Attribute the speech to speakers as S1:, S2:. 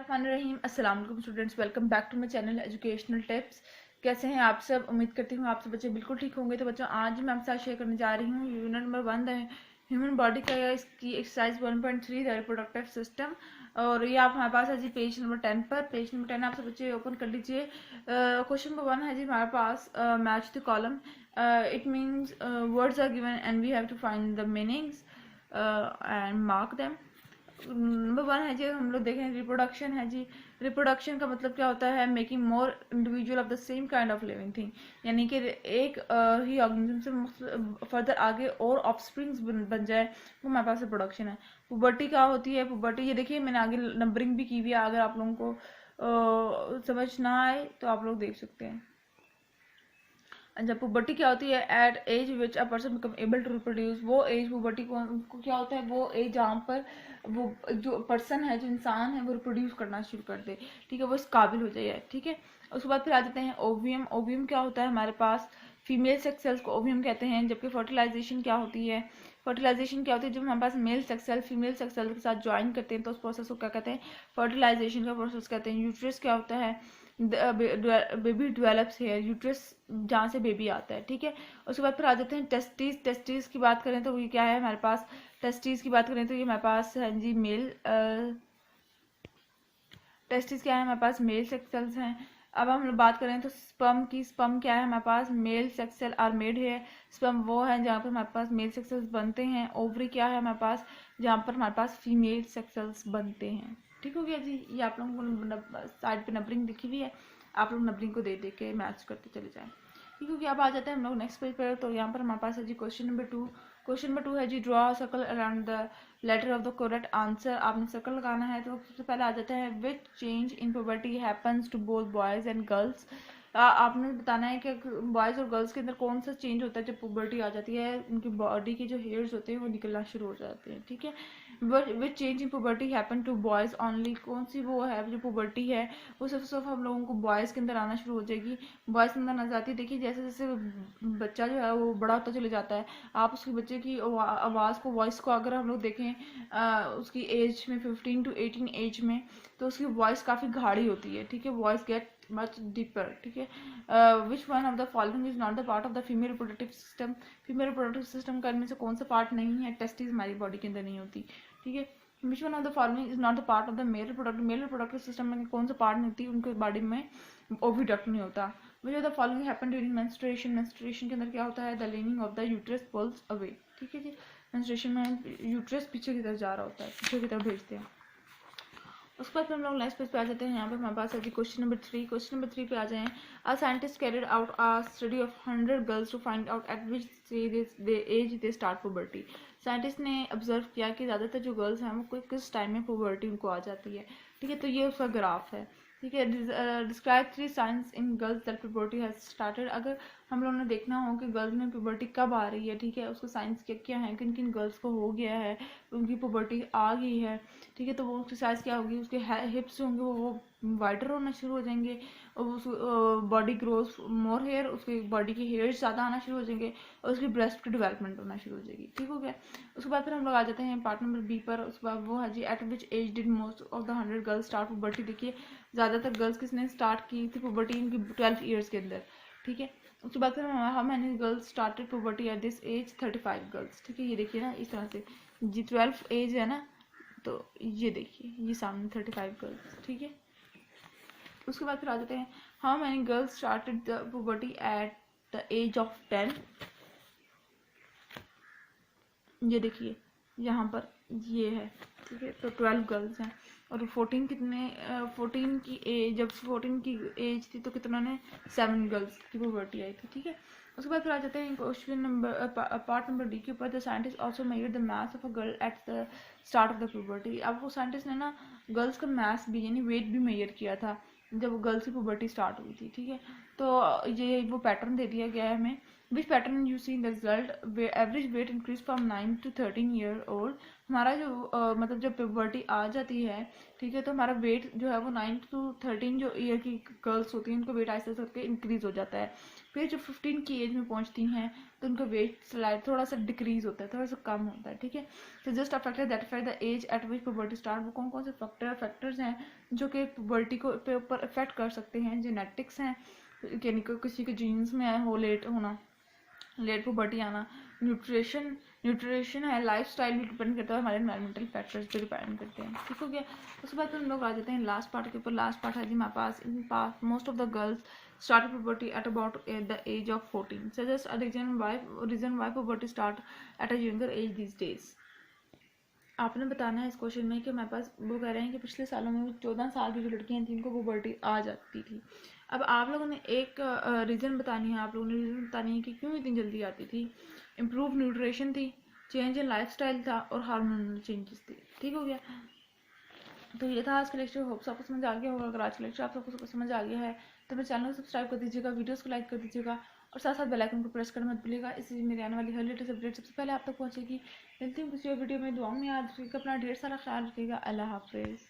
S1: बिस्मिल्लाहिर्रहमानिर्रहीम। अस्सलाम वालेकुम students, welcome back to my channel educational tips. कैसे हैं आप सब? उम्मीद करती हूँ आप सब बच्चे बिल्कुल ठीक होंगे। तो बच्चों, आज मैं आपके साथ शेयर करने जा रही हूँ यूनिट नंबर 1 ह्यूमन बॉडी का इसकी एक्सरसाइज 1.3 द रिप्रोडक्टिव सिस्टम। और ये आप हमारे पास है जी पेज नंबर 10 पर। पेज नंबर 10 आप सब बच्चे ओपन कर लीजिए। क्वेश्चन नंबर 1 है जी हमारे पास, match the column. It means words are given and we have to find the meanings and mark them. Number 1 है जी, हम लोग देखें रिप्रोडक्शन है जी। रिप्रोडक्शन का मतलब क्या होता है? Making more individual of the same kind of living thing, यानी कि एक ही ऑर्गेनिज्म से फर्दर आगे और ऑफस्प्रिंग्स बन जाए, वो हमारे पास रिप्रोडक्शन है। पुबर्टी क्या होती है? पुबर्टी, ये देखिए मैंने आगे नंबरिंग भी की हुई है, अगर आप लोगों को समझ ना आए तो आप लोग देख सकते हैं। जब पुबर्टी क्या होती है? At age which a person become able to reproduce. वो एज पुबर्टी को क्या होता है? वो एज जहाँ पर वो जो पर्सन है, जो इंसान है, वो रिप्रोड्यूस करना शुरू कर दे, ठीक है, वो इस काबिल हो जाए, ठीक है। उसके बाद फिर आ जाते हैं ओवियम। ओवियम क्या होता है हमारे पास? फीमेल सेक्स सेल्स को ओवियम कहते हैं। जबकि फर्टिलाइजेशन क्या होती है? फर्टिलाइजेशन क्या होती है? जब हमारे पास male sex cell female sex cell के साथ ज्वाइन करते हैं तो उस प्रोसेस को क्या कहते हैं? फर्टिलाइजेशन का प्रोसेस कहते हैं। यूट्रस क्या होता है? बेबी डेवलप्स हेयर, यूट्रस जहाँ से बेबी आता है, ठीक है। उसके बाद फिर आ जाते हैं टेस्टिस। टेस्टिस की बात करें तो ये क्या है हमारे पास? टेस्टिस की बात करें तो ये हमारे पास है जी मेल। टेस्टिस क्या है हमारे पास? मेल सेक्स सेल्स हैं। अब हम लोग बात करें तो स्पर्म की। स्पर्म क्या है हमारे पास? Male sex cell are made है। स्पर्म वो है जहाँ पर हमारे पास मेल सेक्स सेल्स बनते हैं। ओवरी क्या है हमारे पास? जहाँ पर हमारे पास फीमेल सेक्स सेल्स बनते हैं। ठीक हो गया जी। ये आप लोगों को साइड पे नंबरिंग दिखी हुई है, आप लोग नंबरिंग को दे दे के मैच करते चले जाएं। ठीक हो गया। अब आ जाते हैं हम लोग नेक्स्ट पेज पर। तो यहाँ पर हमारे पास है जी क्वेश्चन नंबर 2। क्वेश्चन नंबर 2 है जी, draw circle around the letter of the correct answer. आपने सर्कल लगाना है। तो सबसे पहले आ जाता है which change in puberty happens to both boys and girls. आपने बताना है कि बॉयज और गर्ल्स के अंदर कौन सा चेंज होता है जब पुबर्टी आ जाती है। उनकी बॉडी के जो हेयर्स होते हैं वो निकलना शुरू हो जाते हैं, ठीक है। Which change in puberty happen to boys only. कौन सी वो है जो पुबर्टी है वो सिर्फ हम लोगों को बॉयज़ के अंदर आना शुरू हो जाएगी। बॉयज़ के अंदर नजर आती है। देखिए जैसे जैसे बच्चा जो है वो बड़ा होता चले जाता है, आप उसके बच्चे की आवाज़ को, वॉइस को अगर हम लोग देखें उसकी एज में 15 to 18 एज में, तो उसकी वॉइस काफ़ी गाढ़ी होती है, ठीक है। वॉइस गेट मच डीपर, ठीक है। Which one of the following is not the part of the female reproductive system. Female reproductive system का इनमें से कौन सा पार्ट नहीं है? टेस्टिस हमारी बॉडी के अंदर नहीं होती, ठीक है। Which one of the following is not the part of the male reproductive. Male reproductive system में कौन सा पार्ट नहीं होती? उनके बॉडी में ओविडक्ट नहीं होता। Which of the following happen during menstruation. Menstruation के अंदर क्या होता है? The lining of the uterus pulls away, ठीक है जी। मेंस्ट्रुएशन में यूट्रस पीछे की तरफ जा रहा होता है, पीछे की तरफ भेजते हैं। उसके बाद हम लोग नेक्स्ट पेज पे आ जाते हैं। यहाँ पे हमारे पास है जी क्वेश्चन नंबर 3। क्वेश्चन नंबर 3 पे आ जाएं। A scientist carried out a study of 100 girls to find out at which age they start puberty. Scientist ने ऑब्जर्व किया कि ज़्यादातर जो गर्ल्स हैं वो किस टाइम में पुबर्टी उनको आ जाती है, ठीक है। तो ये उसका ग्राफ है, ठीक है। Describe 3 science in girls that puberty has started. अगर हम लोगों ने देखना हो कि गर्ल्स में पुबर्टी कब आ रही है, ठीक है, उसका साइंस क्या क्या है, किन किन गर्ल्स को हो गया है, उनकी पुबर्टी आ गई है, ठीक है, तो वो एक्सरसाइज क्या होगी? उसके हिप्स होंगे वो वाइडर होना शुरू हो जाएंगे, और उस बॉडी ग्रोथ मोर हेयर, उसकी बॉडी के हेयर्स ज़्यादा आना शुरू हो जाएंगे, और उसकी ब्रेस्ट की डेवलपमेंट होना शुरू हो जाएगी, ठीक हो गया। उसके बाद फिर हम लोग आ जाते हैं पार्ट नंबर बी पर। उसके बाद वो है जी at which age did most of the 100 girls start puberty. देखिए ज़्यादातर गर्ल्स किसने स्टार्ट की थी पुबर्टी? इनकी 12 ईयर्स के अंदर, ठीक है। उसके बाद फिर how many girls started puberty at this age? 35 girls, ठीक है। ये देखिए ना इस तरह से जी 12 एज है ना, तो ये देखिए ये सामने 35 गर्ल्स, ठीक है। उसके बाद फिर आ जाते हैं how many girls started the puberty at the age of 10। ये देखिए यहाँ पर ये है, ठीक है। तो 12 गर्ल्स हैं, और 14 कितने 14 की एज, जब 14 की एज थी तो कितना ने 7 गर्ल्स की पुबर्टी आई थी, ठीक है। उसके बाद फिर आ जाते हैं question number part number D के ऊपर। The scientist also measured the mass of a girl at the start of the puberty. अब वो साइंटिस्ट ने ना गर्ल्स का मास भी यानी वेट भी मेजर किया था जब गर्ल्स की पुबर्टी स्टार्ट हुई थी, ठीक है। तो ये वो पैटर्न दे दिया गया है हमें Which pattern you see in the result? Average weight increase from 9 to 13 year old. हमारा जो मतलब जब puberty आ जाती है, ठीक है, तो हमारा वेट जो है वो 9 to 13 जो ईयर की गर्ल्स होती हैं उनका वेट ऐसे करके इंक्रीज हो जाता है. फिर जो 15 की एज में पहुंचती हैं तो उनका वेट स्लाइड थोड़ा सा डिक्रीज होता है, थोड़ा सा कम होता है, ठीक है. तो just a factor that affect the age at which puberty start. वो कौन कौन से फैक्टर्स हैं जो कि पुबर्टी को पे ऊपर इफेक्ट कर सकते हैं? जेनेटिक्स हैं, यानी कि किसी के जीन्स में है हो लेट होना, लेट पुबर्टी आना. न्यूट्रिशन है, लाइफ स्टाइल भी डिपेंड करता है, हमारे एनवायरमेंटल फैक्टर्स पे डिपेंड करते हैं, ठीक हो गया. उसके बाद हम लोग आ जाते हैं लास्ट पार्ट के ऊपर. लास्ट पार्ट है जी हमारे पास, in past most of the girls started puberty at about the age of 14. Suggest a reason why puberty start at a younger age these days. आपने बताना है इस क्वेश्चन में कि हमारे पास वो कह रहे हैं कि पिछले सालों में 14 साल की जो लड़कियां थी उनको पुबर्टी आ जाती थी. अब आप लोगों ने एक रीज़न बतानी है, आप लोगों ने रीज़न बतानी है कि क्यों इतनी जल्दी आती थी. इम्प्रूव न्यूट्रिशन थी, चेंज इन लाइफस्टाइल था और हार्मोनल चेंजेस थी, ठीक हो गया. तो ये था आज का लेक्चर. होप्स आपको समझ आ गया होगा. अगर आज का लेक्चर आप सबको समझ आ गया है तो मेरे चैनल को सब्सक्राइब कर दीजिएगा, वीडियोस को लाइक कर दीजिएगा और साथ साथ बेल आइकन को प्रेस करना मत भूलिएगा. इससे मेरी आने वाली हर लेटेस्ट अपडेट सबसे पहले आप तक पहुंचेगी. मिलती हूँ किसी और वीडियो में. दुआओं में याद रखिएगा, अपना ढेर सारा ख्याल रखिएगा. अल्लाह हाफिज़.